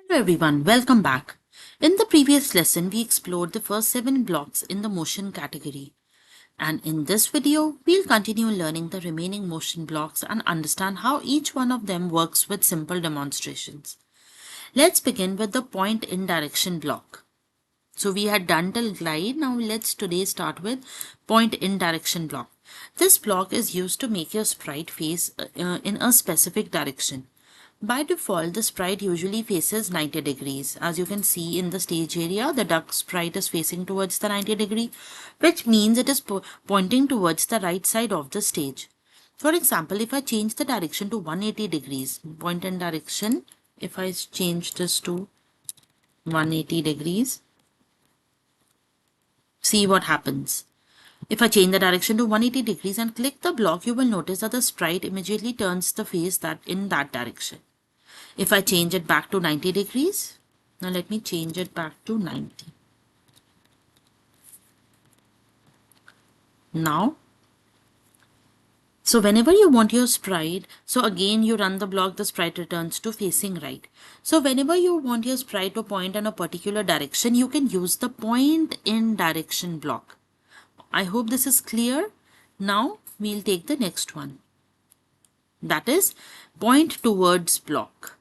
Hello everyone, welcome back. In the previous lesson, we explored the first 7 blocks in the motion category. And in this video, we'll continue learning the remaining motion blocks and understand how each one of them works with simple demonstrations. Let's begin with the point in direction block. So we had done till glide. Now let's today start with point in direction block. This block is used to make your sprite face in a specific direction. By default, the sprite usually faces 90 degrees. As you can see in the stage area, the duck sprite is facing towards the 90 degree, which means it is pointing towards the right side of the stage. For example, if I change the direction to 180 degrees, point in direction, if I change this to 180 degrees, see what happens. If I change the direction to 180 degrees and click the block, you will notice that the sprite immediately turns the face in that direction. If I change it back to 90 degrees, now let me change it back to 90. Now, so whenever you want your sprite, so again you run the block, the sprite returns to facing right. So whenever you want your sprite to point in a particular direction, you can use the point in direction block. I hope this is clear. Now we'll take the next one. That is point towards block.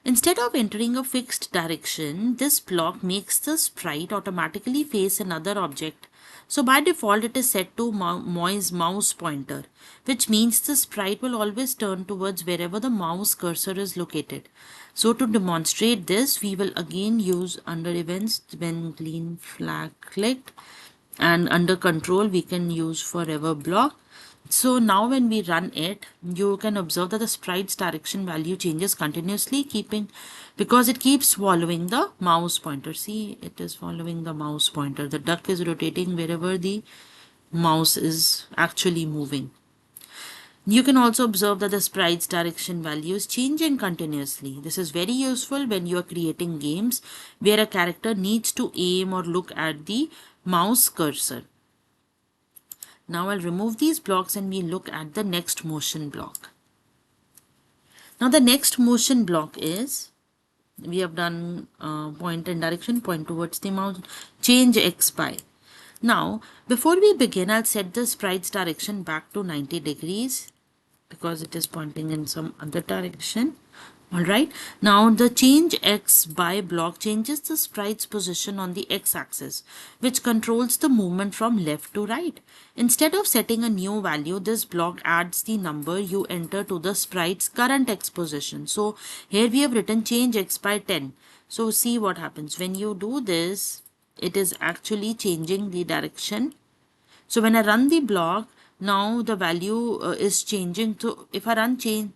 Instead of entering a fixed direction, this block makes the sprite automatically face another object. So by default, it is set to mouse pointer, which means the sprite will always turn towards wherever the mouse cursor is located. So to demonstrate this, we will again use under events when green flag clicked, and under control we can use forever block. So now when we run it, you can observe that the sprite's direction value changes continuously because it keeps following the mouse pointer. See, it is following the mouse pointer. The duck is rotating wherever the mouse is actually moving. You can also observe that the sprite's direction value is changing continuously. This is very useful when you are creating games where a character needs to aim or look at the mouse cursor. Now I'll remove these blocks and we look at the next motion block. Now the next motion block is, we have done point and direction, point towards the mouse, change X by. Now before we begin, I'll set the sprite's direction back to 90 degrees because it is pointing in some other direction. Alright, now the change X by block changes the sprite's position on the X-axis, which controls the movement from left to right. Instead of setting a new value, this block adds the number you enter to the sprite's current X position. So here we have written change X by 10. So see what happens. When you do this, it is actually changing the direction. So when I run the block, now the value is changing. So if I run change